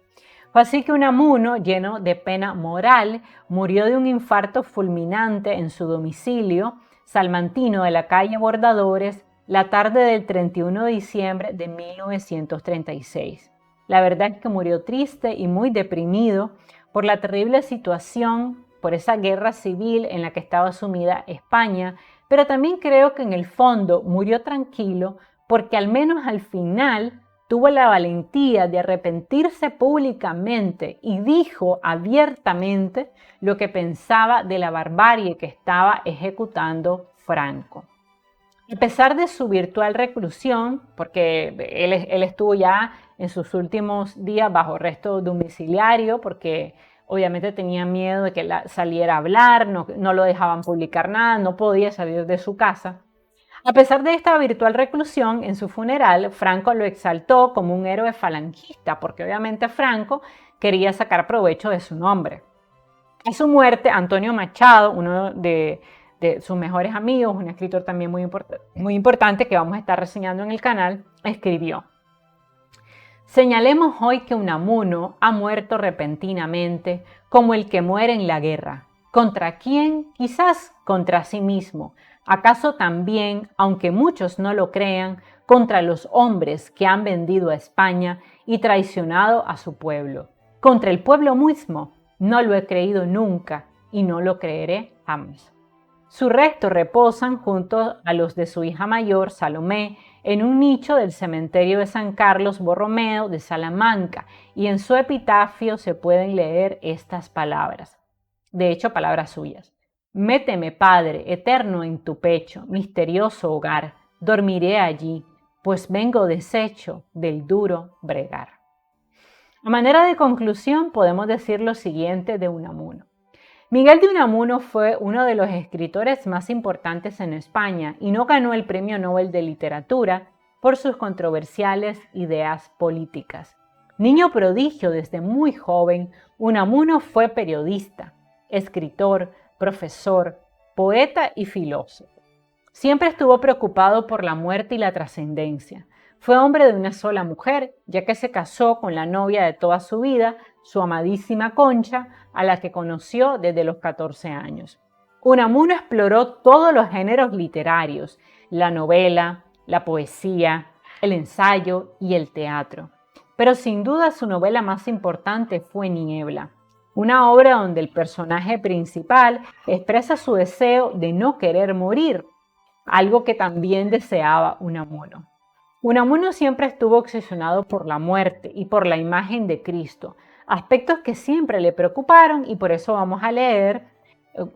Fue así que Unamuno, lleno de pena moral, murió de un infarto fulminante en su domicilio salmantino de la calle Bordadores la tarde del 31 de diciembre de 1936. La verdad es que murió triste y muy deprimido por la terrible situación, por esa guerra civil en la que estaba sumida España, pero también creo que en el fondo murió tranquilo porque al menos al final tuvo la valentía de arrepentirse públicamente y dijo abiertamente lo que pensaba de la barbarie que estaba ejecutando Franco. A pesar de su virtual reclusión, porque él estuvo ya en sus últimos días bajo arresto domiciliario, porque obviamente tenía miedo de que saliera a hablar, no lo dejaban publicar nada, no podía salir de su casa. A pesar de esta virtual reclusión, en su funeral, Franco lo exaltó como un héroe falangista, porque obviamente Franco quería sacar provecho de su nombre. A su muerte, Antonio Machado, uno de sus mejores amigos, un escritor también muy importante que vamos a estar reseñando en el canal, escribió: señalemos hoy que Unamuno ha muerto repentinamente como el que muere en la guerra. ¿Contra quién? Quizás contra sí mismo. ¿Acaso también, aunque muchos no lo crean, contra los hombres que han vendido a España y traicionado a su pueblo? ¿Contra el pueblo mismo? No lo he creído nunca y no lo creeré jamás. Sus restos reposan junto a los de su hija mayor, Salomé, en un nicho del cementerio de San Carlos Borromeo de Salamanca, y en su epitafio se pueden leer estas palabras, de hecho palabras suyas: méteme, Padre, eterno en tu pecho, misterioso hogar, dormiré allí, pues vengo deshecho del duro bregar. A manera de conclusión podemos decir lo siguiente de Unamuno. Miguel de Unamuno fue uno de los escritores más importantes en España y no ganó el Premio Nobel de Literatura por sus controversiales ideas políticas. Niño prodigio desde muy joven, Unamuno fue periodista, escritor, profesor, poeta y filósofo. Siempre estuvo preocupado por la muerte y la trascendencia. Fue hombre de una sola mujer, ya que se casó con la novia de toda su vida, su amadísima Concha, a la que conoció desde los 14 años. Unamuno exploró todos los géneros literarios: la novela, la poesía, el ensayo y el teatro. Pero sin duda su novela más importante fue Niebla, una obra donde el personaje principal expresa su deseo de no querer morir, algo que también deseaba Unamuno. Unamuno siempre estuvo obsesionado por la muerte y por la imagen de Cristo, aspectos que siempre le preocuparon, y por eso vamos a leer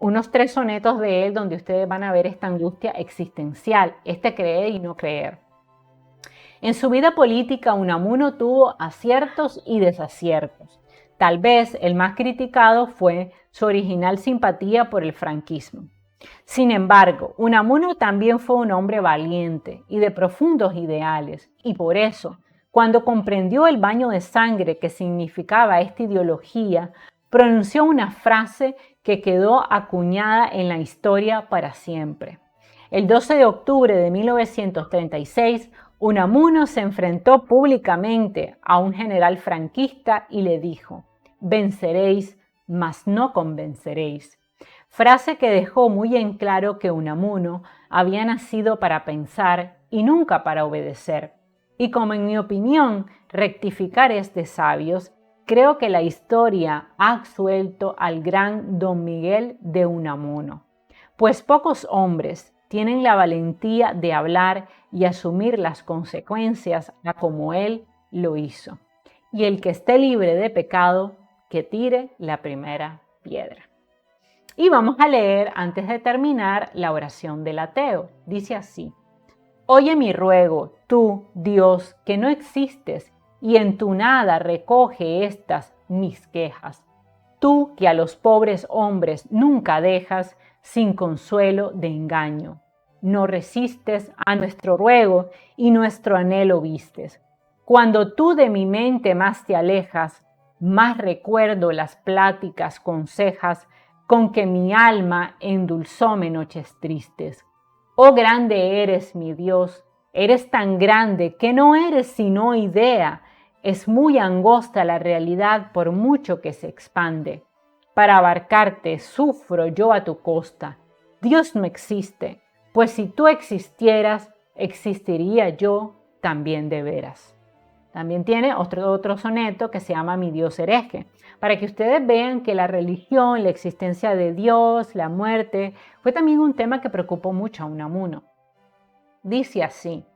unos 3 sonetos de él donde ustedes van a ver esta angustia existencial, este creer y no creer. En su vida política, Unamuno tuvo aciertos y desaciertos. Tal vez el más criticado fue su original simpatía por el franquismo. Sin embargo, Unamuno también fue un hombre valiente y de profundos ideales, y por eso, cuando comprendió el baño de sangre que significaba esta ideología, pronunció una frase que quedó acuñada en la historia para siempre. El 12 de octubre de 1936, Unamuno se enfrentó públicamente a un general franquista y le dijo: venceréis, mas no convenceréis. Frase que dejó muy en claro que Unamuno había nacido para pensar y nunca para obedecer. Y como en mi opinión rectificar es de sabios, creo que la historia ha absuelto al gran Don Miguel de Unamuno, pues pocos hombres tienen la valentía de hablar y asumir las consecuencias como él lo hizo. Y el que esté libre de pecado, que tire la primera piedra. Y vamos a leer antes de terminar la oración del ateo. Dice así: oye mi ruego, tú, Dios, que no existes, y en tu nada recoge estas mis quejas. Tú que a los pobres hombres nunca dejas sin consuelo de engaño. No resistes a nuestro ruego y nuestro anhelo vistes. Cuando tú de mi mente más te alejas, más recuerdo las pláticas consejas con que mi alma endulzóme noches tristes. Oh grande eres, mi Dios, eres tan grande que no eres sino idea, es muy angosta la realidad por mucho que se expande. Para abarcarte sufro yo a tu costa. Dios no existe, pues si tú existieras, existiría yo también de veras. También tiene otro soneto que se llama Mi Dios hereje, para que ustedes vean que la religión, la existencia de Dios, la muerte, fue también un tema que preocupó mucho a Unamuno. Dice así: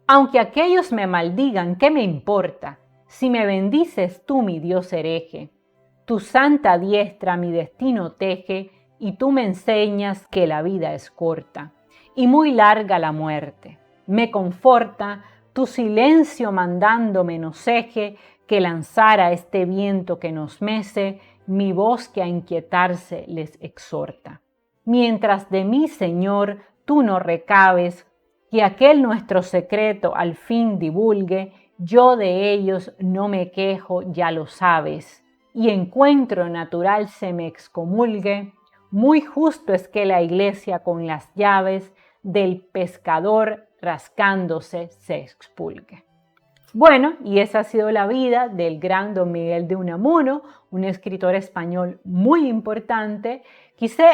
aunque aquellos me maldigan, ¿qué me importa? Si me bendices tú, mi Dios hereje, tu santa diestra mi destino teje y tú me enseñas que la vida es corta y muy larga la muerte. Me conforta tu silencio mandándome no ceje que lanzara este viento que nos mece, mi voz que a inquietarse les exhorta. Mientras de mí, Señor, tú no recabes, que aquel nuestro secreto al fin divulgue, yo de ellos no me quejo, ya lo sabes, y encuentro natural se me excomulgue, muy justo es que la iglesia con las llaves del pescador rascándose se expulgue. Bueno, y esa ha sido la vida del gran Don Miguel de Unamuno, un escritor español muy importante. Quise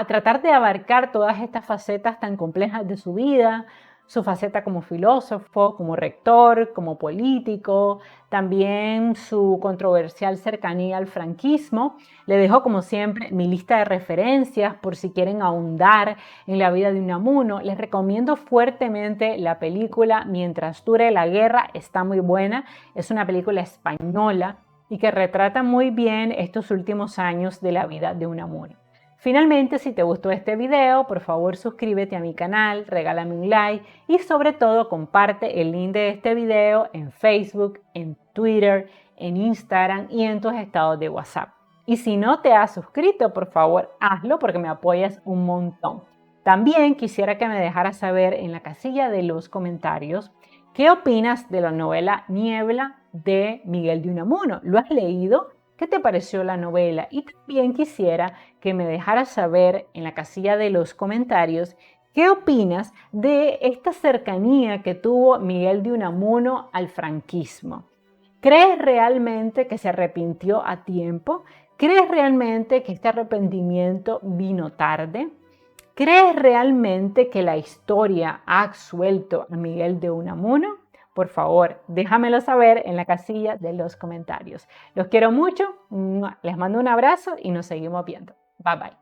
tratar de abarcar todas estas facetas tan complejas de su vida, su faceta como filósofo, como rector, como político, también su controversial cercanía al franquismo. Le dejo, como siempre, mi lista de referencias por si quieren ahondar en la vida de Unamuno. Les recomiendo fuertemente la película Mientras dure la guerra, está muy buena, es una película española y que retrata muy bien estos últimos años de la vida de Unamuno. Finalmente, si te gustó este video, por favor suscríbete a mi canal, regálame un like y sobre todo comparte el link de este video en Facebook, en Twitter, en Instagram y en tus estados de WhatsApp. Y si no te has suscrito, por favor hazlo porque me apoyas un montón. También quisiera que me dejaras saber en la casilla de los comentarios qué opinas de la novela Niebla de Miguel de Unamuno. ¿Lo has leído? ¿Qué te pareció la novela? Y también quisiera que me dejaras saber en la casilla de los comentarios qué opinas de esta cercanía que tuvo Miguel de Unamuno al franquismo. ¿Crees realmente que se arrepintió a tiempo? ¿Crees realmente que este arrepentimiento vino tarde? ¿Crees realmente que la historia ha absuelto a Miguel de Unamuno? Por favor, déjamelo saber en la casilla de los comentarios. Los quiero mucho, les mando un abrazo y nos seguimos viendo. Bye bye.